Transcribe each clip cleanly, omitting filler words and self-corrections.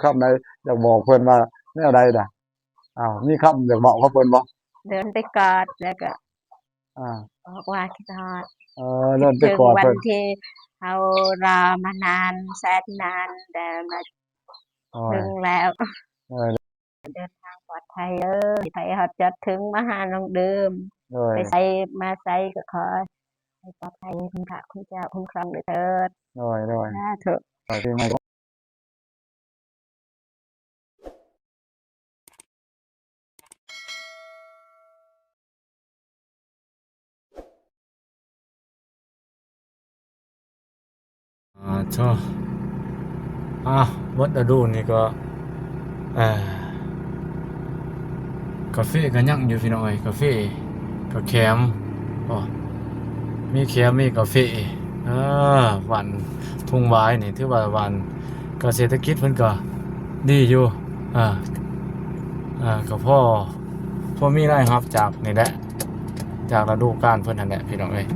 คำใดอยากบอกเพิ่นว่าแนวใดน่ะมีคำอยากบอกกับเพิ่นบ่เดินไปกอดแล้วก็อาบอกว่าคิดฮอดคิเดินไปดถึงกอดเพิ่นวันที่เรารอมานานแสนนานแต่มาโอ้ยถึงแล้วโอ้ยเดินทางปลอดภัยเด้อไปฮอดจอดถึงมาหาน้องเดิมโอ้ยไปไสมาไสก็ขอให้ปลอดภัยคุณพระคุณเจ้าคุ้มครองด้วยเถิดโอ้ยโอ้ยสาธุปีใหม่ชอวัดอดูนี่ก็อ่ากาแฟก็ยังอยู่พี่น้องเอ้ยกาแฟก็แคมอ๋อมีแคมมีกาแฟวันทุ่งหวายนี่ถือว่าวันเกษตรกิจเพิ่นก็ดีอยู่ก็พอมีรายรับจากนี่แหละจากฤดูกาลเพิ่นนั่นแหละพี่น้องเอ้ย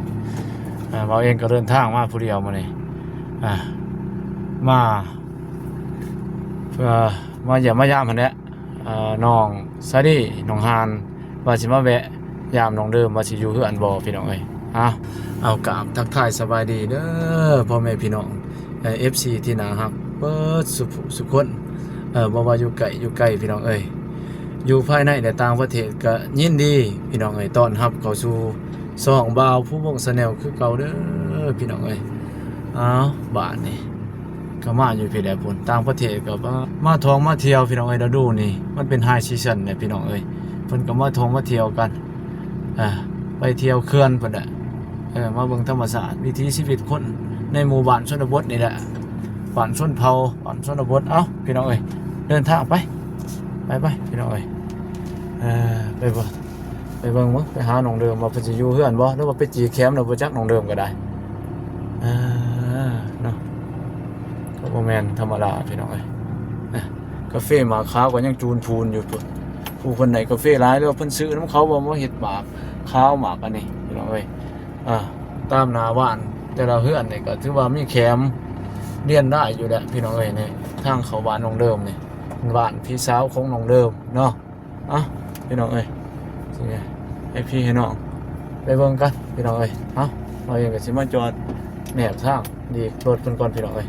เราเองก็เดินทางมาผู้เดียวมานี่มาเพื่อมาเยี่ยมมายามหั่นแหละน้องซาดี้น้องฮานว่าสิมาแวะยามน้องเดิมว่าสิอยู่เฮือนบ่พี่น้องเอ้ยเอากราบทักทายสบายดีเด้อพ่อแม่พี่น้องFC ที่น่ารักเบิดสุขคนบ่ว่าอยู่ไกลอยู่ใกล้พี่น้องเอ้ยอยู่ภายในและต่างประเทศก็ยินดีพี่น้องเอ้ยต้อนรับเข้าสู่ช่องบ่าวผู้วง Channel คือเก่าเด้อพี่น้องเอ้ยบ้านนี่ก็มาอยู่พี่แดพุ่นต่างประเทศก็มาท่องมาเที่ยวพี่น้องเอ้ยฤดูนี่มันเป็นไฮซีซั่นเนี่ยพี่น้องเอ้ยเพิ่นก็มาท่องมาเที่ยวกันไปเที่ยวเขื่อนเพิ่นน่ะมาเบิ่งธรรมชาติวิถีชีวิตคนในหมู่บ้านชนบทนี่แหละบ้านชนเผ่าบ้านชนบทพี่น้องเอ้ยเดินทางไปพี่น้องเอ้ยไปเบิ่งมั้งไปหาน้องเดิมว่าเพิ่นสิอยู่เฮือนบ่หรือว่าไปจีแคมป์แล้วบ่จักน้องเดิมก็ได้เนาะก็บ่แม่นธรรมดาพี่น้องเอ้ยกาแฟหมาขาวก็ยังจูนพูนอยู่พุ่นผู้คนไหนกาแฟหลายหรือว่าเพิ่นซื้อนำเขาบ่มาเฮ็ดหมากขาวหมากอันนี้พี่น้องเอ้ยตามหน้าบ้านแต่ละเฮือนนี่ก็ถือว่ามีแคมป์เรียนได้อยู่แหละพี่น้องเอ้ยนี่ทางเข้าบ้านน้องเดิมนี่บ้านพี่สาวของน้องเดิมเนาะพี่น้องเอ้ยสิให้พี่ให้น้องไปเบิ่งกันพี่น้องเอ้ยเราเองก็สิมาจอดแนบทางดีรถเพิ่นก่อนพี่น้องเอ้ย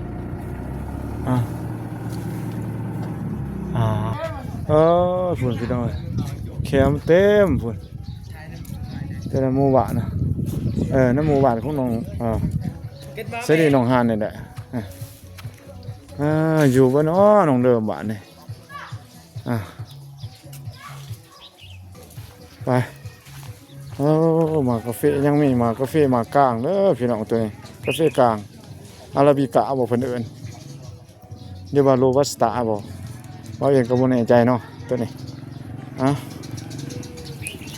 ฝุ่นพี่น้องเอ้ยแคมป์เต็มฝุ่นแต่ละหมู่บ้านนะน้ำหมู่บ้านของน้องเสรีน้องฮานนี่แหละอยู่บ่เนาะน้องเดิมบ้านนี่ไปหมากาแฟยังมีหมากาแฟหมากกลางเด้อพี่น้องตัวนี้กาแฟกลางอาราบิก้าบ่เพิ่นเอิ้นเรียกว่าโรบัสต้าบ่เราเองก็บ่แน่ใจเนาะตัวนี้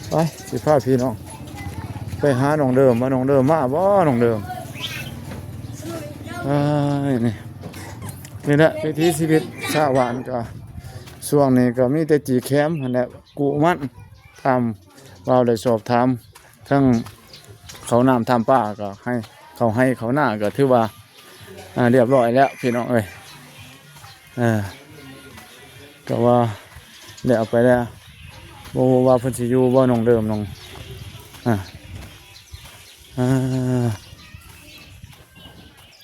ไปสิพาพี่น้องไปหาน้องเดิมว่าน้องเดิมมาบ่น้องเดิมนี่แหละวิถีชีวิตชาวบ้านก็ช่วงนี้ก็มีแต่จีแคมป์นั่นแหละกุมันทำเราได้สอบถามทั้งเขาน้ำทำป้าก็ให้เขาหน้าก็ถือว่าเรียบร้อยแล้วพี่น้องเอ้ยก็ว่าเดี๋ยวไปแล้วบ่ว่าเพิ่นสิอยู่บ่น้องเดิมน้อง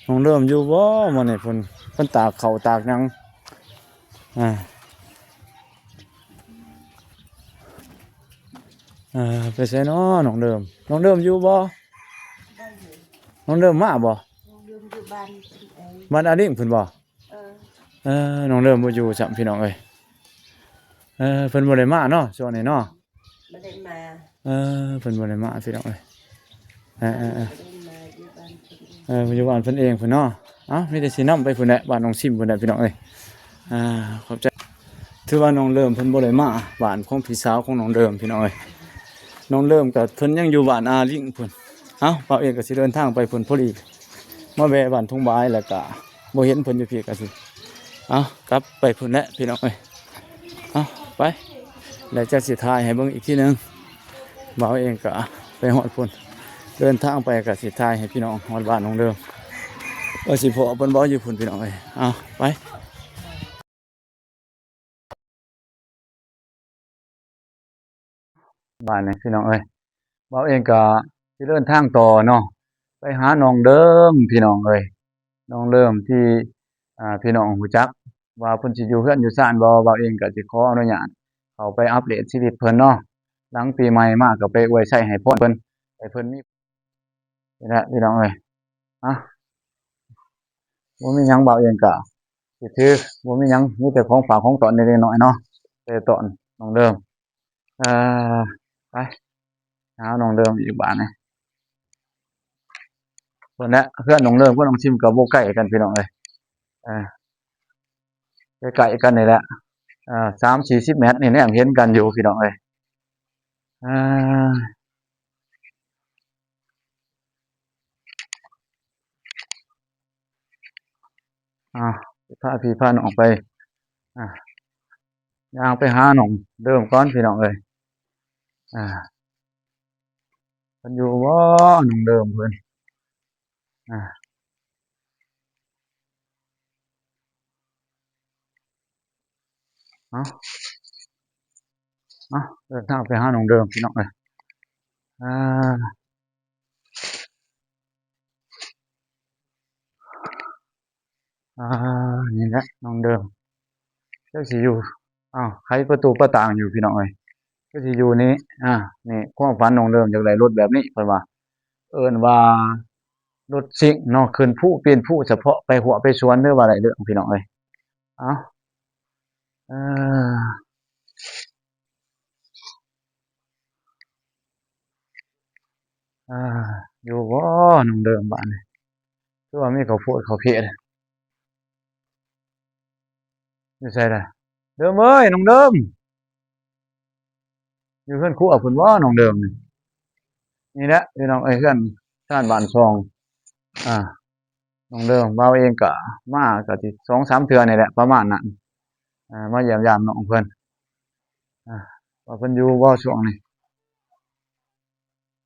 น้องเดิมอยู่บ่มื้อนี้เพิ่นตากข้าวตากหยังไปไสน้อน้องเดิมอยู่บ่น้องเดิมมาบ่อยู่บ้านอาลิ่งเพิ่นบ่น้องเดิมบ่อยู่ซ้ํพี่น้องเอ้ยเพิ่นบ่ได้มาเนาะช่วงนี้เนาะบ่ได้มาเพิ่นบ่ได้มาพี่น้องเอ้ยอยู่บ้านเพิ่นเองเพิ่นเนาะมีแต่สินำไปเพิ่นแหละบ้านน้องซิมเพิ่นแหละพี่น้องเอ้ยขอบใจถือว่าน้องเริ่มเพิ่นบ่ได้มาบ้านของพี่สาวของน้องเดิมพี่น้องเอ้ยน้องเริ่มก็เพิ่นยังอยู่บ้านอาลิ่งเพิ่นเป้าเอกก็สิเดินทางไปเพิ่นพอดีมาแวะบ้านทุ่งบายแล้วก็บ่เห็นเพิ่นอยู่พี่ก็สิกลับไปเพิ่นแหละพี่น้องเอ้ยไปแล้วจะสิถ่ายให้เบิ่งอีกทีนึงบ่าวเองก็ไปฮอดพุ่นเดินทางไปก็สิถ่ายให้พี่น้องฮอดบ้านน้องเดิมสิพอเพิ่นบ่อยู่พุ่นพี่น้องเอ้ยไป บ้านนี่พี่น้องเอ้ยเว้าเองก็สิเดินทางต่อเนาะไปหาน้องเดิมพี่น้องเอ้ยน้องเดิมที่พี่น้องรู้จักว่าเพิ่นสิอยู่เรือนอยู่ซ่านบ่เว้าเองก็สิขออนุญาตเข้าไปอัปเดตชีวิตเพิ่นเนาะหลังปีใหม่มาก็ไปอวยชัยให้พรเพิ่นให้เพิ่นมีนี่แหละพี่น้องเอ้ยอะบ่มีหยังเว้าเองก็สิถือบ่มีหยังมีแต่ของฝากของตอนเล็กๆน้อยๆเนาะแต่ตอนน้องเดิมเอ่อไปหาน้องเดิมอีกบาดนี่ เพิ่นแหละเพื่อนน้องเลิศเพื่อนน้องชิมก็บ่ใกล้กันพี่น้องเอ้ยเออใกล้ๆกันนี่แหละ3-40เมตรนี่แนมเห็นกันอยู่พี่น้องเอ้ยอาอ้าวพาพี่พาน้องไปอาย่างไปหาน้องเดิมก่อนพี่น้องเอ้ยอาเพิ่นอยู่บ่น้องเดิมเพิ่นอาเอ้าเดินทางไปหาน้องเดิมพี่น้องเอ้ยอาอานี่แหละน้องเดิมจักสิอยู่อ้าวไขประตูประต่างอยู่พี่น้องเอ้ยจักสิอยู่นี่นี่ความฝันน้องเดิมอยากได้รถแบบนี้เพิ่นว่า เอิ้นว่ารถซิ่งเนาะขึ้นภูปีนภูเฉพาะไปหัวไปสวนหรือว่าได้เด้อพี่น้องเอ้ยเอ้าเอออาอยู่บ่น้องเดิมบ้านนี่คือว่ามีข้าวโพดข้าวเขียดอยู่ไสล่ะเดิมเอ้ยน้องเดิมอยู่เรือนครัวพุ่นบ่น้องเดิมนี่นี่แหละพี่น้องเอ้ยเรือนชานบ้านช่องอาน้องเดิมเว้าเองก็มาก็สิ2-3เทื่อนี่แหละประมาณนั้นมาเยี่ยมยามน้องเพิ่นอาว่าเพิ่นอยู่บ่ช่วงนี้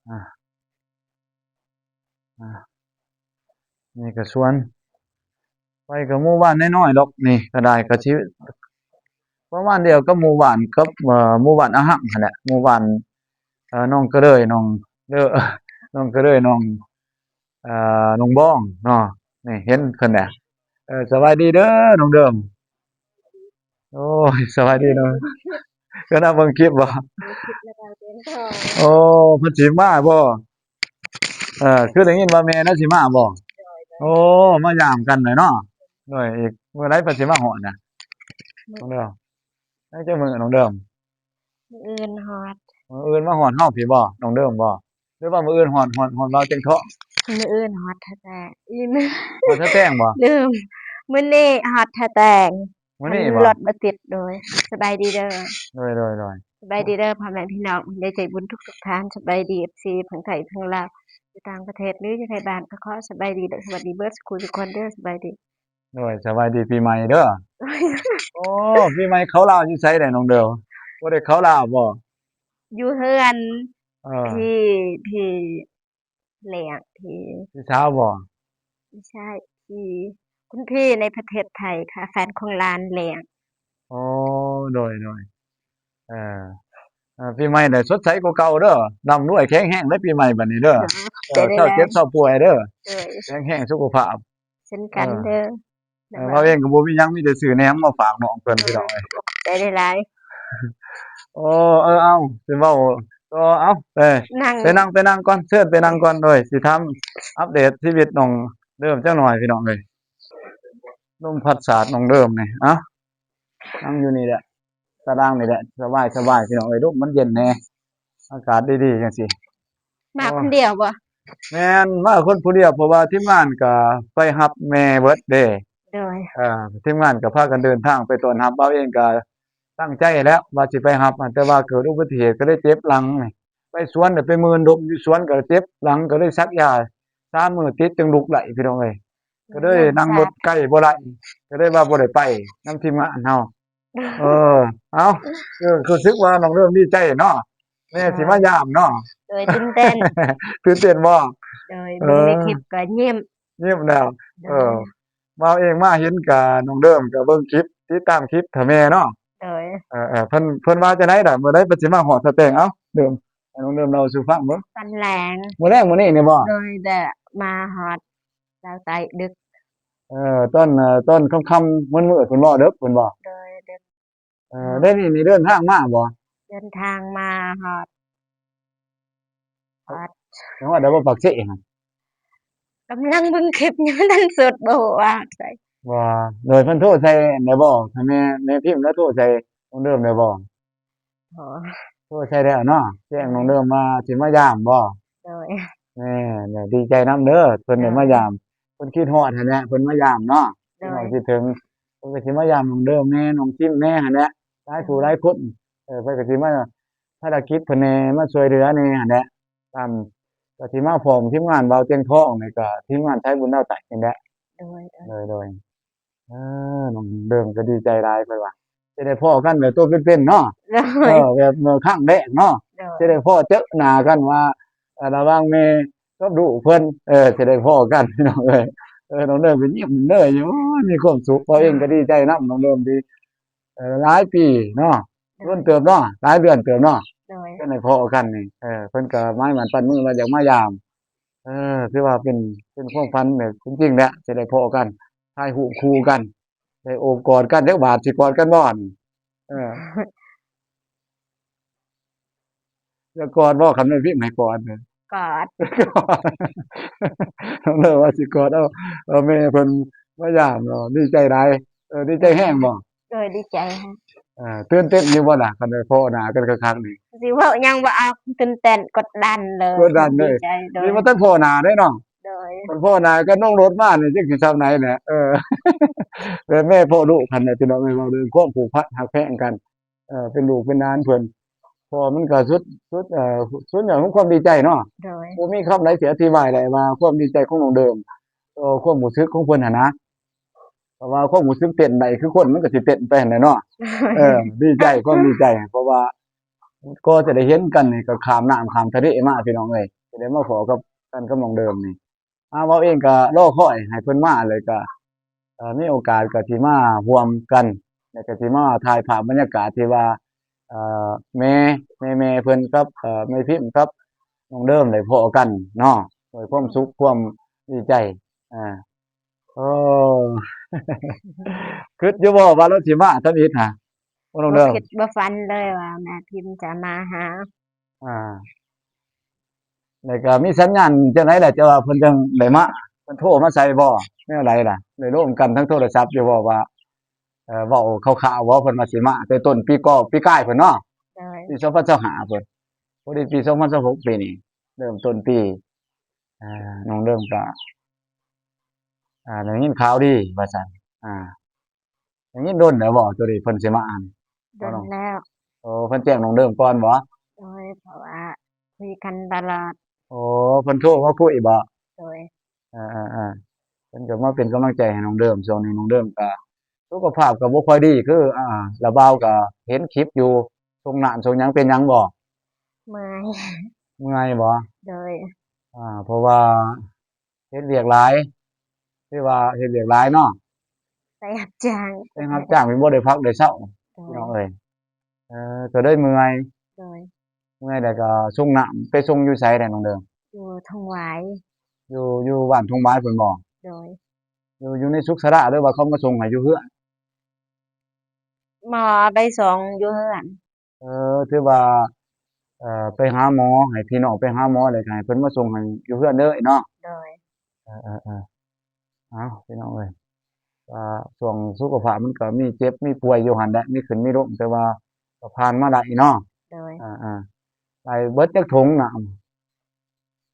อาอานี่ก็สวน ไปกับหมู่บ้านน้อยๆดอกนี่ก็ได้ก็สิประมาณเดียวกับหมู่บ้านกับหมู่บ้านอะหักนั่นแหละหมู่บ้านน้องกระเดยน้องเด้อน้องกระเดยน้องน้องบ้องเนาะนี่เห็นเพิ่นแหละสบายดีเด้อน้องเดิมโอ้ยสบายดีเนาะเพิ่นน่ะเบิ่งคลิปบ่โอ้เพิ่นสิมาบ่คือได้ยินว่าแม่น่ะสิมาบ่โอ้มายามกันหน่อยเนาะหน่อยอีกมื้อใดเพิ่นสิมาฮอดน่ะน้องเดิมได้จักมื้อน้องเดิม มื้ออื่นฮอดมื้ออื่นมาฮอดเฮาพี่บ่น้องเดิมบ่หรือว่ามื้ออื่นฮอดเราจังเทาะมื้ออื่นฮอดแท้ๆอีมื้อ ฮอดสะแต้งบ่ ลืมมื้อนี้ฮอดแท้แต่งมื้อมันนี้บ่รถบ่ติดโดยสบายดีเด้อโดยสบายดีเด้อพ่อแม่พี่น้องได้ใจบุญทุกๆท่านสบายดี FC ทั้งไทยทั้งลาวอยู่ต่างประเทศหรืออยู่ไทยบ้านก็ขอสบายดีเด้อสวัสดีเบิดสุขุทุกคนเด้อสบายดี สบายดีปีใหม่เด้อโอ้ปีใหม่เขาลาวอยู่ไสได้น้องเด้อบ่ได้เขาลาวบ่อยู่เฮือนเออพี่พี่แหลงพี่พี่สาวบ่ไม่ใช่พี่คุณพี่ในประเทศไทยค่ะแฟนของร้านแหลงอ๋อโดยเออปีใหม่ได้สดใสกว่าเก่าเด้อร่ำรวยแข็งแรงเด้อปีใหม่บัดนี้เด้อใจได้เช้าแล้วเจ็บเช้าป่วยเด้อโดยแข็งแรงสุขภาพเช่นเออกันเด้อโดเรายเองก็บ่มีหยังมีแต่ซื้อแหนมมาฝากน้องเพิ่นพี่น้องเอ้ย ใจได้หลาย โอ้เอาสิเว้าต่อเอานั่งไปนั่งก่อนเชิญไปนั่งก่อนโดยสิทำอัปเดตชีวิตน้องเดิมจักหน่อยพี่น้องเอ้ยลมพัดสาดน้องเดิมนี่นั่งอยู่นี่แหละตารางนี่แหละสบายพี่น้องเอ้ยลมมันเย็นแหน่อากาศดีๆจังซี่มาโอ้คนเดียวบ่แม่นมาคนผู้เดียวเพราะว่าทีมงานก็ไปรับแม่เบิดเด้ โดยทีมงานก็พากันเดินทางไปต้อนรับเราเองก็ตั้งใจแล้วว่าสิไปรับแต่ว่าเกิดอุบัติเหตุก็เลยเจ็บหลังนี่ไปสวนน่ะไปมืนดมอยู่สวนก็เจ็บหลังก็เลยซักยา3มื้อติดจึงลุกได้พี่น้องเอ้ยก็เลยนั่งรถใกล้บ่ได้ก็เลยว่าบ่ได้ไปนำทีมงานเฮาเออเอ้ารู้สึกว่าน้องเริ่มดีใจเนาะแม่สิมายามเนาะ โดยตื่นเต้น ตื่นเต้นบ่โดยเอเบิ่งในอคลิปก็ยิ้มเงียบแล้วโดเออ ยมาเองมาเห็นกับน้องเดิมก็เบิ่งคลิปติดตามคลิปถ้าแม่เนาะโดยเพิ่นว่าจังได๋ล่ะมื้อใดเพิ่นสิมาฮอดสแตงเอ้าเดิม ให้น้องเดิมเราสู่ฟังเบิ่ง ฟันแรง มื้อแรงมื้อนี้นี่บ่ โดยแต่มาฮอดดาวไตดึก ต้นค่ำๆมืดๆเพิ่นบ่เด้อเพิ่นบ่ โดยดึก ได้นี่เดินทางมาบ่ เดินทางมาฮอด จังหวัดใดบ่ปากเสหั่น กำลังเบิ่งคลิปอยู่นั่นสุดบ่ว่าใส่ ว่าโดยเพิ่นโทรใส่ได้บ่ถ้าแม่พิมพ์แล้วโทรใส่น้องเดิมได้บ่ โอ้ โทรใส่แล้วเนาะแจ้งน้องเดิมว่าสิมายามบ่ โดย แม่ดีใจนำเด้อเพิ่นได้มายามเพิ่นคิดฮอดหั่นแหละเพิ่นมายามเนาะ โด เพิ่นคิดถึงเพิ่นก็สิมายามน้องเดิมแน่น้องจิ้มแน่หั่นแหละหลายผู้หลายคนเพิ่นก็สิมาภารกิจเพิ่นแหน่มาช่วยเหลือแหน่หั่นแหละตามก็สิมาพร้อมทีมงานเบาเตียงทองนี่ก็ทีมงานไทยบุญดาวใต้นี่แหละ โดย โดยน้องเดิมก็ดีใจหลายเพิ่นว่าสิได้พ้อกันแบบตัวเป็นๆเนาะ โดย แบบเมื่อครั้งแรกเนาะ โดย สิได้พ้อเจอหน้ากันว่าระหว่างแม่กับลูกเพิ่นสิได้พ้อกันพี่น้องเอ้ยน้องเดิมก็ยิ้มเด้ออยู่มีความสุขเราเองก็ดีใจนำน้องเดิมที่หลายปีเนาะร่วนเติบเนาะหลายเดือนเติบเนาะ โดย ก็ได้พ้อกันนี่เพิ่นก็ไม้มันปั้นมือมาอยากมายามถือว่าเป็นความฝันแบบจริงๆแหละสิได้พ้อกันถ่ายรูปคู่กันได้โอบกอดกันจักบาทสิกอดกันบ่อั่นเออจะกอดบ่คันแม่นพิมพ์ให้กอดเด้อ กอด น้องเด้อว่าสิกอดเอาแม่เพิ่นมายามเนาะดีใจหลายดีใจแฮงบ่ โดยดีใจฮะ ตื่นเต้นอยู่บ่ล่ะคันได้พ้อหน้ากันคักๆนี่ สิเว้ายังบ่เอาตื่นเต้นกดดันเลย กดดันเลย ดีใจโดย นี่มันต้องพ้อหน้าเด้เนาะ โดย มันพ้อหน้าก็น้องรถมานี่จักสิซำไหนแหละแต่แม่พ้อลูกคันน่ะพี่น้องเอ้ยเว้าเรื่องความผูกพันฮักแพงกันเป็นลูกเป็นหลานเพิ่นพอมันก็สุดยอดของความดีใจเนาะ โดย บ่มีคำใดสิอธิบายได้ว่าความดีใจของน้องเดิมความรู้สึกของเพิ่นหั้นนะเพราะว่าความรู้สึกเต้นได้คือคนมันก็สิเต้นไปหั่นแหละเนาะดีใจความดีใจเพราะว่าก็จะได้เห็นกันนี่ก็ข้ามน้ำข้ามทะเลมาพี่น้องเอ้ยจะได้มาพอกับกันกับน้องเดิมนี่เว้าเองก็รอคอยให้เพิ่นมาเลยก็มีโอกาสก็สิมาร่วมกันแล้วก็สิมาถ่ายภาพบรรยากาศที่ว่าเอ่อแม่เพิ่นกับแม่พิมพ์กับ น้องเดิมได้พ้อกันเนาะด้วยความสุขความดีใจอาโอ้ คิดอยู่บ่ว่าเราสิมาทำอิฐน่ะบ่น้อง บ่ เดิม คิดบ่ฝันเลยว่าแม่พิมพ์จะมาหา อ่าแล้วก็มีสัญญาณจังไดล่ะจะว่าเพิ่นจังได้มาเพิ่นโทรมาใส่บ่แนวใดล่ะได้ร่วมกันทั้งโทรศัพท์อยู่บ่ว่าเว้าคร่าวๆว่าเพิ่นว่าสิมาแต่ต้นปีกายเพิ่นเนาะ โดย ปี2025เพิ่นพอดีปี2026ปีนี้เริ่มต้นปีน้องเดิมก็ได้ยินข่าวดีว่าซั่นอ่า อย่างนี้โดนแล้วบ่ตัวนี้เพิ่นสิมาอ่าน โดนแล้ว เพิ่นแจ้งน้องเดิมก่อนบ่ โดยเพราะว่าคุยกันตลอด เพิ่นโทรมาคุยบ่ โดย อาๆๆเพิ่นก็มาเป็นกำลังใจให้น้องเดิมช่วงนี้น้องเดิมก็สุขภาพก็บ่ค่อยดีคือระบาวก็เห็นคลิปอยู่ส่งน้ำส่งหยังเป็นหยังบ่ เมื่อย เมื่อยบ่ โดย เพราะว่าเฮ็ดเวียกหลายคือว่าเฮ็ดเวียกหลายเนาะ ไปรับจ้าง ไปรับจ้างมันบ่ได้พักได้เช้า โด พี่ ย น้องเอ้ยก็เลยเมื่อย โดย แล้วก็ส่งน้ำไปส่งอยู่ไสได้น้องเดิม อยู่ทองหวาย อยู่บ้านทุ่งไม้เพิ่นบ่ โดย อยู่ในสุขสระหรือว่าเขามาส่งให้อยู่เฮือน หมอไปส่งอยู่เฮือน ถือว่าไปหาหมอให้พี่น้องไปหาหมอแล้วก็ให้เพิ่นมาส่งให้อยู่เฮือนเด้อเนาะ โดย เออๆๆอ้าวพี่น้องเอ้ยช่วงสุขภาพมันก็มีเจ็บมีป่วยอยู่หั่นแหละมีขึ้นมีลงแต่ว่าก็ผ่านมาได้เนาะ โดย ได้เบิดจักถุงน่ะ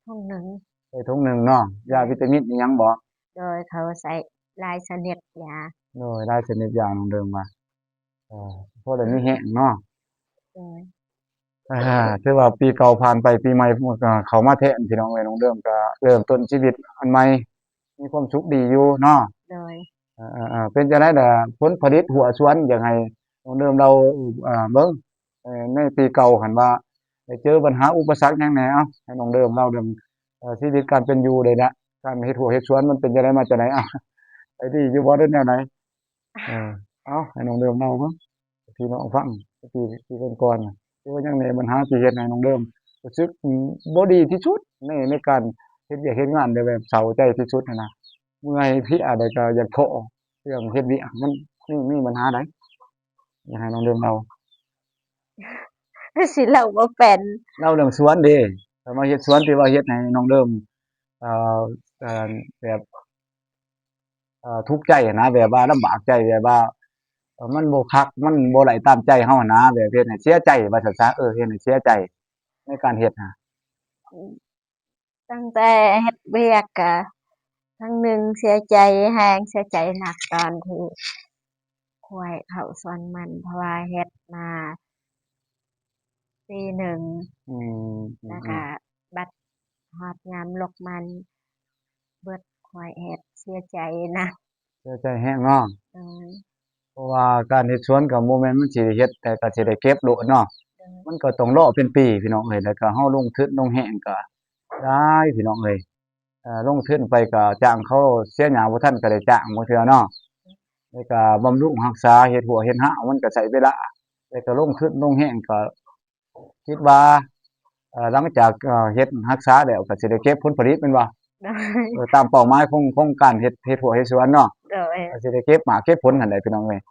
ทุ่งหนึ่ง ได้ถุงหนึ่งเนาะยาวิตามินอิหยังบ่ โดยเขาใส่ลายเสนียดยา โดยได้ชนิดยาน้องเดิมว่าเออพอได้มีแรงเนาะ โดย ถือว่าปีเก่าผ่านไปปีใหม่มันก็เข้ามาแทนพี่น้องเอ้ยน้องเดิมก็เริ่มต้นชีวิตอันใหม่มีความสุขดีอยู่เนาะ โดย เป็นจังได๋ล่ะผลผลิตหัวสวนอยากให้น้องเดิมเราเบิ่งในปีเก่าหันว่าได้เจอปัญหาอุปสรรคหยังแหน่เอ้าให้น้องเดิมเล่าเรื่องชีวิตการเป็นอยู่เลยนะการเฮ็ดหัวเฮ็ดสวนมันเป็นจังได๋มาจังได๋ไอ้ที่อยู่บ่ได้แนวไหนเออเอาให้น้องเดิมเล่าเบิ่งพี่น้องฟังปีก่อนๆน่ะคือว่าจังได๋ปัญหาที่เฮ็ดให้น้องเดิม รู้สึกบ่ดีที่สุดในการเฮ็ดเวียกเฮ็ดงานได้แบบเศร้าใจที่สุดน่ะนะเมื่อยเพลียใดก็อยากโทะเรื่องเฮ็ดเวียกมันมีปัญหาใดอยากให้น้องเรื่องเรา สิเล่าบ่เป็น เล่าเรื่องสวนเด้ถ้ามาเฮ็ดสวนที่ว่าเฮ็ดให้น้องเริ่มเอ่อแบบทุกข์ใจอะนะแบบว่าลำบากใจแบบว่ามันบ่คักมันบ่ไหลตามใจเฮาอะนะแบบเฮ็ดให้เสียใจว่าซั่นซะเฮ็ดให้เสียใจในการเฮ็ดน่ะ ตั้งแต่เฮ็ดเวียกก็ครั้งหนึ่งเสียใจแรงเสียใจหนักตอนที่ควายเข้าสวนมันเพราะว่าเฮ็ดมาปีหนึ่ง อืมแล้วก็บัดฮอดยามลกมันเบิดควายเฮ็ดเสียใจนะ เสียใจแฮงเนาะ โดย เพราะว่าการเฮ็ดสวนก็บ่แม่นมันสิได้เฮ็ดแต่ก็สิได้เก็บโดดเนาะ โดย มันก็ต้องรอเป็นปีพี่น้องเอ้ยแล้วก็เฮาลงทุนลงแรงก็ได้พี่น้องเอ้ยลงทุนไปก็จ้างเขาเสียหยังบ่ทันก็ได้จ้างบางเทื่อเนาะแล้วก็บำรุงรักษาเฮ็ดหัวเฮ็ดหางมันก็ใช้เวลาแต่ก็ลงทุนลงแรงก็คิดว่าหลังจากเฮ็ดรักษาแล้วก็สิได้เก็บผลผลิตแม่นบ่ โดย ตามเป้าหมายของการเฮ็ดหัวเฮ็ดสวนเนาะ โดย ก็สิได้เก็บหมากเก็บผลนั่นแหละพี่น้องเอ้ย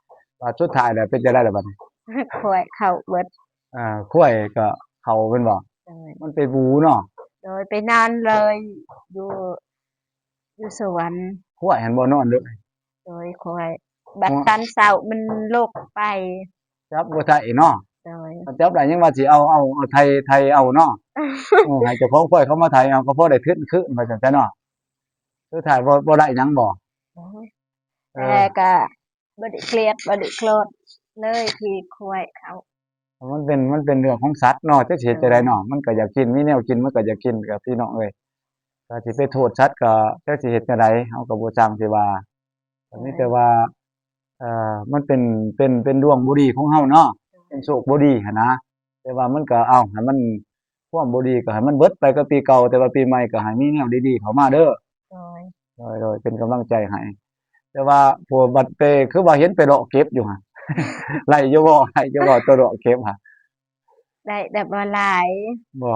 ว่าสุดท้ายแล้วเป็นจังได๋ล่ะบัดนี้ ควายเข้าเบิด ข้วยก็เข้าแม่นบ่ โดย มันไปบูเนาะ โดยไปนอนเลยอยู่อยู่สวน ข้วยหันบ่นอนเลย โดยควายบัดตอนเช้ามันลกไป จับบ่ได้เนาะ โดย ถ้าจับได้ยังว่าสิเอาไทยเอาเนาะ ให้เจ้าของข้วยเขามาไถเอาก็พอได้ทึนคืนว่าจังซั่นเนาะสุดท้ายบ่ได้หยังบ่ โดย เอ แต่ อ ก็บ่ได้เครียดบ่ได้โกรธเลยที่ควายเขา มันเป็นเรื่องของสัตว์เนาะจักสิเฮ็ดจังไดเนาะมันก็อยากกินมีแนวกินมันก็อยากกินก็พี่น้องเอ้ยก็สิไปโทษสัตว์ก็จักสิเฮ็ดจังไดเฮาก็บ่จังสิว่าก็มีแต่ว่ามันเป็นดวงบ่ดีของเฮาเนาะเป็นโชคบ่ดีหันนะแต่ว่ามันก็ให้มันความบ่ดีก็ให้มันเบิดไปกับปีเก่าแต่ว่าปีใหม่ก็ให้มีแนวดีๆเข้ามาเด้อ โดย โดยเป็นกำลังใจให้แต่ว่าพวกบัดไปคือว่าเห็นไปเลาะเก็บอยู่หั่น ไล่อยู่บ่ตัวเลาะเก็บหั่น ได้แต่บ่หลาย บ่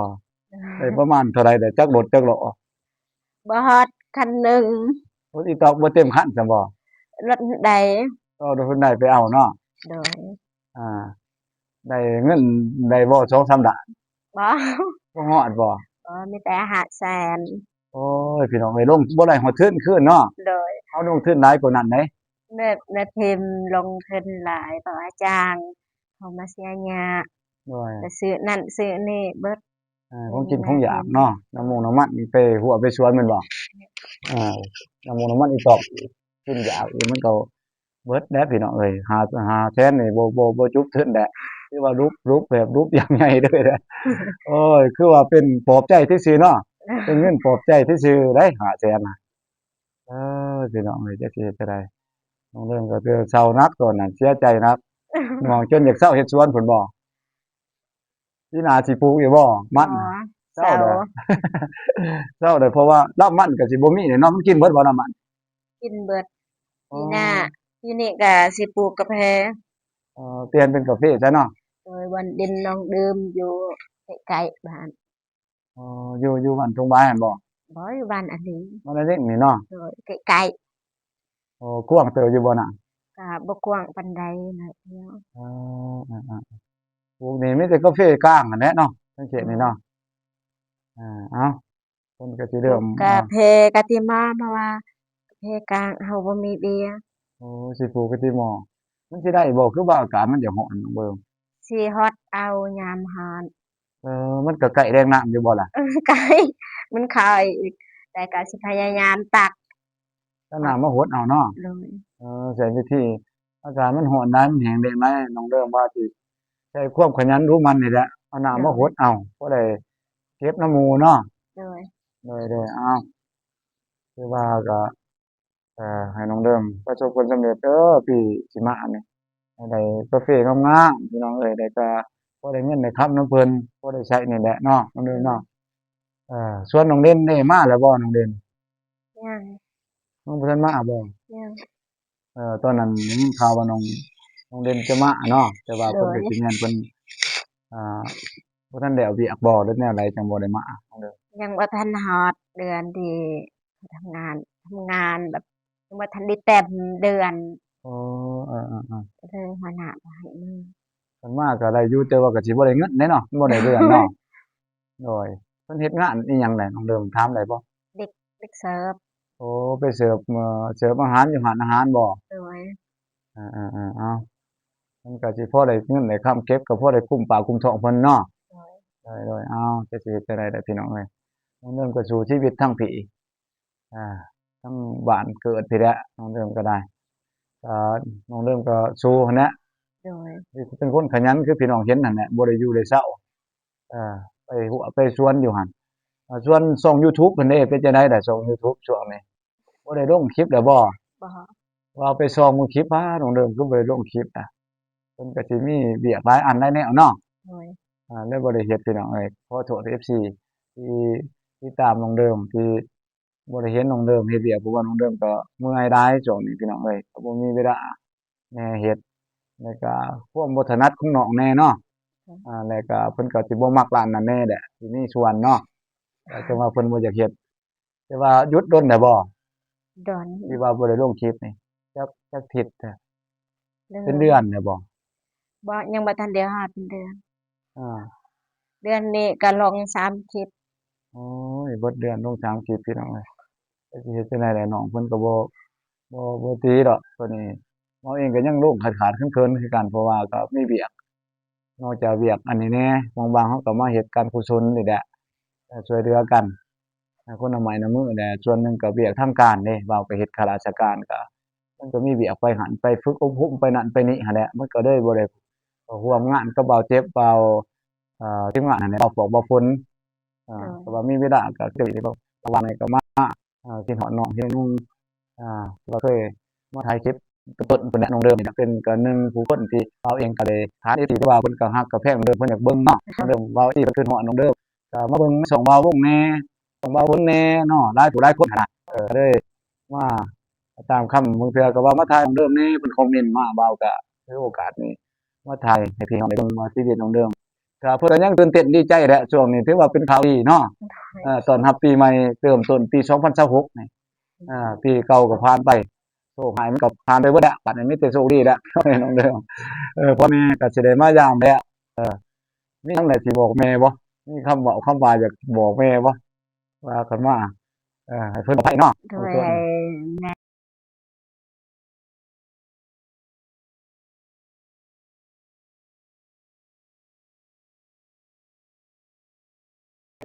ได้ประมาณเท่าใดได้จักรถจักเลาะ บ่ฮอดคันหนึ่ง รถอีตอกบ่เต็มคันซั้นบ่ รถใด ก็เพิ่นได้ไปเอาเนาะ โดย อ่าได้เงินได้บ่2-3ล้าน บ่ บ่ฮอดบ่ บ่มีแต่500,000 โอ้ยพี่น้องเอ้ยลงบ่ได้ฮอดทุนคืนเนาะ โดย เอาลงทุนหลายกว่านั้นเด้ แม่พิมพ์ลงทุนหลายเพราะว่าจ้างเขามาเสียหญ้า โดย ไปซื้อนั่นซื้อนี่เบิด ของกินของอยากเนาะน้ำมงน้ำมันนี่ไปหัวไปสวนแม่นบ่น้ำมงน้ำมันอีตอกกินอยากอีมันก็เบิดแล้วพี่น้องเอ้ย5แสนนี่บ่จุบทุนแหละคือว่ารุบแบบรุบอย่างใหญ่เลยแหละโอ้ยคือว่าเป็นปลอบใจซื่อๆเนาะเป็นเงินปลอบใจซื่อๆได้5แสนน่ะพี่น้องเอ้ยจักสิเฮ็ดจั่งใดน้องเรื่องก็คือเศร้านักตอนนั้นเสียใจนักมองจนอยากเซาเฮ็ดสวนพุ่นบ่ปีหน้าสิปลูกอยู่บ่มัน อ๋อ เศร้าเด้อ เศร้าเด้อเพราะว่าลาบมันก็สิบ่มีแหละเนาะมันกินเบิดบ่น้ำมัน กินเบิดปีหน้าปีนี้ก็สิปลูกกาแฟ เปลี่ยนเป็นกาแฟซะเนาะ โดยวันดินน้องดื่มอยู่ใกล้ๆบ้าน อยู่บ้านทุ่งบายหั่นบ่ บ่อยู่บ้านอันนี้ มันได้เล็กนี่เนาะ โดยใกล้ กว้างเติบอยู่บ่น่ะ ๆก็บ่กว้างปานใดน้อยเดียว เอพวกนี้มีแต่กาแฟกลางนั่นแหละเนาะจังซี่นี่เนาะเอ้าเพิ่นก็สิเริ่ม กาแฟกะติมาเพราะว่ากาแฟกลางเฮาบ่มีเบียร์ สิปลูกกะติหม้อมันสิได้บ่คือว่าอากาศมันจะร้อนเบิ่ง สิฮอดเอายามร้อน มันก็ใกล้แหล่งน้ำอยู่บ่ล่ะ ไกลมันคอยอีกแต่ก็สิพยายามตัก ถ้าน้ำมาหดเอาเนาะ โดย ใช้วิธีอากาศมันร้อนได้มันแห้งแล้งได้น้องเริ่มว่าสิใช้ความขยันรู้มันนี่แหละเอาน้ำมาหดเอาบ่ได้เก็บน้ำหมู่เนาะ โดย โดยอ้าวคือว่าก็ให้น้องเดิมประสบผลสำเร็จเด้อปีสิมานี่ให้ได้กาแฟงามๆพี่น้องเอ้ยได้ก็พอได้เงินได้คำนำเพิ่นพอได้ใช้นี่แหละเนาะน้องเดิมเนาะส่วนน้องเด่นได้มาแล้วบ่น้องเด่น ยัง น้องบ่ทันมาบ่ ยัง ตอนนั้นได้ยินข่าวว่าน้องเด่นจะมาเนาะแต่ว่าเพิ่นก็สิแม่นเพิ่น บ่ทันได้เอาเวียกบ่หรือแนวใดจังบ่ได้มาน้องเด้อ ยังบ่ทันฮอดเดือนที่ทำงานแบบยังบ่ทันได้เต็มเดือน อ๋อเออๆ ก็เลยหัวหน้าบ่ให้มา ๆส่วนมากก็ได้อยู่แต่ว่าก็สิบ่ได้เงินแน่เนาะบ่ได้เดือนเนาะ โดยเพิ่นเฮ็ดงานอีหยังแหละน้องเดิมถามได้บ่ เด็กเด็กเสิร์ฟโอ้ไปเสิร์ฟเสิร์ฟอาหารอยู่ร้านอาหารบ่โดยอาๆๆอ้าวมันก็สิพอได้เงินได้คำเก็บก็พอได้คุ้มปากคุ้มท้องเพิ่นเนาะโดยๆอ้าวจักสิเฮ็ดจั่งใดเด้อพี่น้องเอ้ยน้องเดิมก็สู้ชีวิตทั้งพี่อ่าทั้งบ้านเกิดพี่แหละน้องเดิมก็ได้อ่าน้องเดิมก็สู้หั้นแหละ โดยเป็นคนขยันคือพี่น้องเห็นนั่นแหละบ่ได้อยู่ได้เช้าไปหัวไปสวนอยู่หั่นส่วนช่อง YouTube เพิ่นเด้เป็นจังได๋ล่ะช่อง YouTube ช่วงนี้บ่ได้ลงคลิปแล้วบ่ บ่ ว่าไปส่องเบิ่งคลิปมาน้องเดิมคือบ่ได้ลงคลิปอะเพิ่นก็สิมีเวียกหลายอันหลายแนวเนาะโดยเลยบ่ได้เฮ็ดพี่น้องเอ้ยขอโทษ FC ที่ติดตามน้องเดิมที่บ่ได้เห็นน้องเดิมเฮ็ดเวียกเพราะว่าน้องเดิมก็เมื่อยหลายช่วงนี้พี่น้องเอ้ยก็บ่มีเวลาแหน่เฮ็ดแล้วก็ความบ่ถนัดของน้องแหน่เนาะแล้วก็เพิ่นก็สิบ่มักร้านนั้นแหน่แหละสิมีส่วนเนาะแต่ว่าเพิ่นบ่อยากเฮ็ดแต่ว่าหยุดดนได้บ่ดอน ที่ว่าบ่ได้ลงคลิปนี่จักทิศแท้ เดือ เป็นเดือนได้บ่ บ่ยังบ่ทันได้ฮอดเป็นเดือน อา เดือนนี้ก็ลง3คลิป โอ้ยเบิดเดือนลง3คลิปพี่น้องเอ้ยจักสิเฮ็ดจั่งใดแหละน้องเพิ่นก็บ่ตีดอกตัวนี้เราเองก็ยังลงขาดๆเคินๆคือกันเพราะว่าก็มีเวียกนอกจากเวียกอันนี้แหน่บางๆเราก็มาเฮ็ดการกุศลนี่แหละช่วยเหลือกันคนละไม้ละมือแหละส่วนหนึ่งก็เวียกทางการเด้เว้าไปเฮ็ดข้าราชการก็มันก็มีเวียกไปหั้นไปฝึกอบรมไปนั่นไปนี่หั้นแหละมันก็เลยบ่ได้ร่วมงานกับเบาเจ็บเบาทีมงานนั่นแหละเบาปอกเบาฝนแต่ว่ามีเวลาก็คือสิบ่ว่างก็มาคิดฮอดน้องเฮ็ดนุ่งก็เคยมาถ่ายคลิปต้นเพิ่นแนะน้องเดิมนี่ล่ะเป็นก็หนึ่งผู้คนที่เราเองก็ได้ถาม FC ที่ว่าเพิ่นก็ฮักก็แพงน้องเดิมเพิ่นอยากเบิ่งเนาะน้องเดิมเว้าอีก็คือฮอดน้องเดิมก็มาเบิ่งช่องเว้าวงแหน่ช่องเว้าวนแหน่เนาะหลายผู้หลายคนหั้นน่ะก็เลยมาตามคำบางเทื่อก็ว่ามาถ่ายน้องเดิมแหน่เพิ่นคอมเมนต์มาเว้าก็ถือโอกาสนี้มาถ่ายให้พี่น้องได้เบิ่งว่าชีวิตน้องเดิมก็เพิ่นก็ยังตื่นเต้นดีใจแหละช่วงนี้ถือว่าเป็นข่าวดีเนาะต้อนรับปีใหม่เริ่มต้นปี2026นี่ปีเก่าก็ผ่านไปโชคร้ายมันก็ผ่านไปเบิดแล้วบัดนี้มีแต่โชคดีแล้ว น้องเดิมพ่อแม่ก็สิได้มายามแล้วมีหยังใดสิบอกแม่บ่มีคำเว้าคำว่าอยากบอกแม่บ่ว่าคันว่าให้เพิ่นอภัยเนาะ โดยให้แม่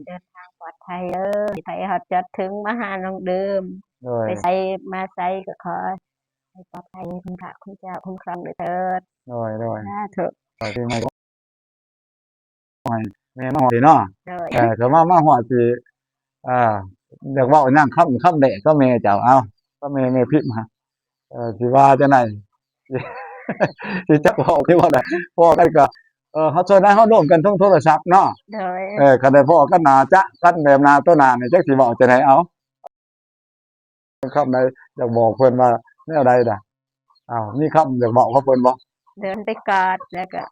เดินทางปลอดภัยเด้อให้ไปฮอดจอดถึงมาหาน้องเดิม โดย ไปไสมาไสก็ขอให้ปลอดภัยคุณพระคุณเจ้าคุ้มครองด้วยเถิด โดย สาธุ ปีใหม่ก็ให้แม่มาฮอดพี่เนาะ โดย ก็มาฮอดสิอ่าอยากเว้าหยังคำใดก็แม่เจ้าเอาก็แม่พิมพ์มาสิว่าจังได๋ สิจักเว้าคือว่าใดพ้อกันก็เฮาช่วยได้เฮาร่วมกันทางโทรศัพท์เนาะ โดย คันได้พ้อกันหน้าจ๊ะกันแบบหน้าต่อหน้านี่จักสิเว้าจังไดเอาคำใดอยากบอกเพิ่นว่าแนวใดล่ะอ้าวมีคำอยากบอกกับเพิ่นบ่ เดินไปกอดแล้วก็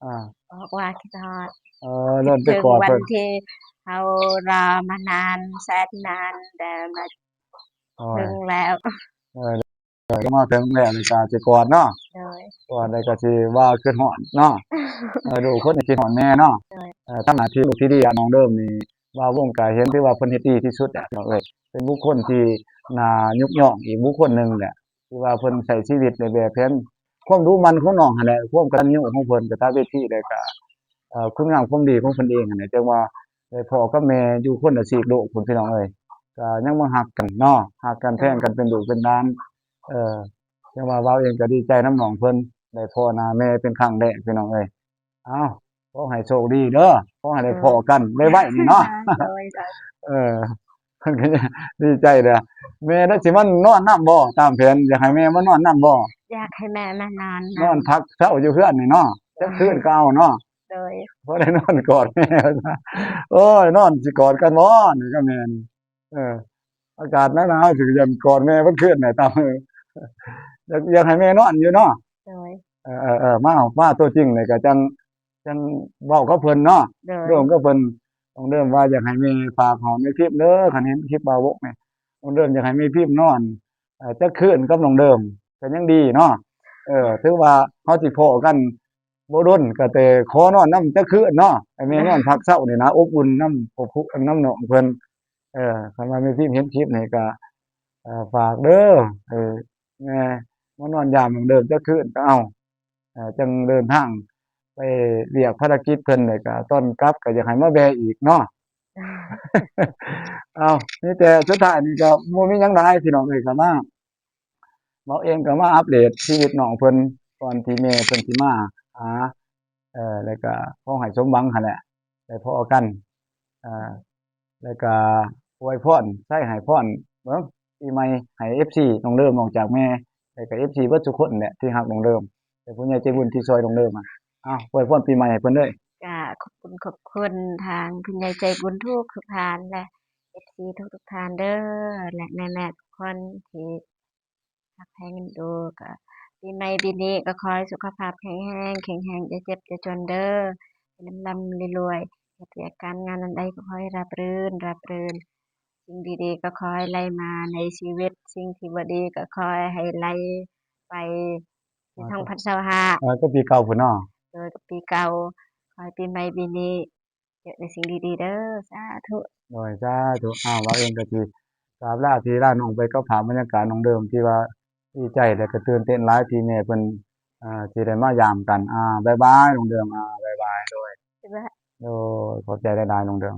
อา บอกว่าคิดฮอด เดินไป ถึง กอด วั เพิ่ น น ที่เรารอมานานแสนนานแต่มา โอ้ ถึ ย งแล้ว ก็มาถึงแล้วนี่ก็สิกอดเนาะ โดย กอดแล้วก็สิว่าคิดฮอดเนาะลูกคนนี่คิดฮอดแม่เนาะทำหน้าที่ลูกที่ดีอะน้องเดิมนี่ว่าวงก็เห็นถือว่าเพิ่นเฮ็ดดีที่สุดอะพี่น้องเอ้ยเป็นบุคคลที่น่ายกย่องอีกบุคคลหนึ่งแหละที่ว่าเพิ่นใช้ชีวิตในแบบแผนความรู้มันของน้องหั่นแหละความกตัญญูของเพิ่นก็ตามเวทีแล้วก็คุณงามความดีของเพิ่นเองหั่นแหละจังว่าได้พ่อกับแม่อยู่คนละซีกโลกพุ่นพี่น้องเอ้ยก็ยังมารักกันเนาะรักกันแท้งกันเป็นลูกเป็นหลานจังว่าเว้าเองก็ดีใจนำน้องเพิ่นได้พ่อหน้าแม่เป็นครั้งแรกพี่น้องเอ้ยอ้าวขอให้โชคดีเด้อขอให้ได้พ้อกันไวๆนี่เนาะ โดย เออเพิ่นก็ดีใจเด้อแม่น่ะสิมานอนนำบ่ตามแผนอยากให้แม่มานอนนำบ่ อยากให้แม่มานอน นอนพักเช้าอยู่เฮือนนี่เนาะจักคืนก็เอาเนาะ โดย บ่ได้นอนกอดแม่โอ้ยนอนสิกอดกันบ่นี่ก็แม่นอากาศหนาวๆสิยันกอดแม่เบิดคืนน่ะตามอยากให้แม่นอนอยู่เนาะ โดย มาตัวจริงนี่ก็จัง จังเว้ากับเพิ่นเนาะ โดย ร่วมกับเพิ่นต้องเริ่มว่าอยากให้แม่ฝากหอมแม่พิมพ์เด้อคันเห็นคลิปบ่าวบกนี่ต้องเริ่มอยากให้แม่พิมพ์นอนจักคืนกับน้องเดิมก็ยังดีเนาะถือว่าเฮาสิพ้อกันบ่ดนก็แต่ขอนอนนำจักคืนเนาะให้แม่นอนพักเช้านี่นะอบอุ่นนำอบอุ่นนำน้องเพิ่นคันว่าแม่พิมพ์เห็นคลิปนี่ก็ฝากเด้อแม่มานอนยามน้องเดิมจักคืนก็เอาจังเดินทางไปเรียกภารกิจเพิ่นแล้วก็ต้อนกลับก็อยากให้มาแวะอีกเนาะ อ้าวมีแต่สุดท้ายนี่ก็บ่มีหยังหลายพี่น้องเอ้ยก็มาเว้าเองก็มาอัปเดตชีวิตน้องเพิ่นก่อนที่แม่เพิ่นสิมาหาแล้วก็ขอให้สมหวังหั่นแหละได้พ้อกันแล้วก็อวยพรใช้ให้พรเบิ่งปีใหม่ให้ FC น้องเริ่มนอกจากแม่แล้วก็ FC เบิดทุกคนแหละที่รักน้องเริ่มเป็นผู้ใหญ่ใจบุญที่ช่วยน้องเริ่มอะอ้าวอวยพรปีใหม่ให้เพิ่นเด้อ ก็ขอบคุณทางผู้ใหญ่ใจบุญทุกท่านและ FC ทุกท่านเด้อและแม่ๆทุกคนที่รักแพงเอ็นดูก็ปีใหม่ปีนี้ก็ขอให้สุขภาพแข็งแรงอย่าเจ็บอย่าจนเด้อให้ร่ำๆรวยๆเฮ็ดเวียกการงานอันใดก็ขอให้ราบรื่นสิ่งดีๆก็ขอให้ไหลมาในชีวิตสิ่งที่บ่ดีก็ขอให้ไหลไปใน2025ก็ปีเก่าพุ่นเนาะ โดยปีเก่าขอให้ปีใหม่ปีนี้เจอแต่สิ่งดีๆเด้อสาธุ โดยสาธุว่าเองก็สิกราบลาที่ลาน้องไปกับภาพบรรยากาศน้องเดิมที่ว่าดีใจและก็ตื่นเต้นหลายที่แม่เพิ่นสิได้มายามกันบ๊ายบายน้องเดิมบ๊ายบายโดย ใช่ไหม โดยขอบใจหลายๆน้องเดิม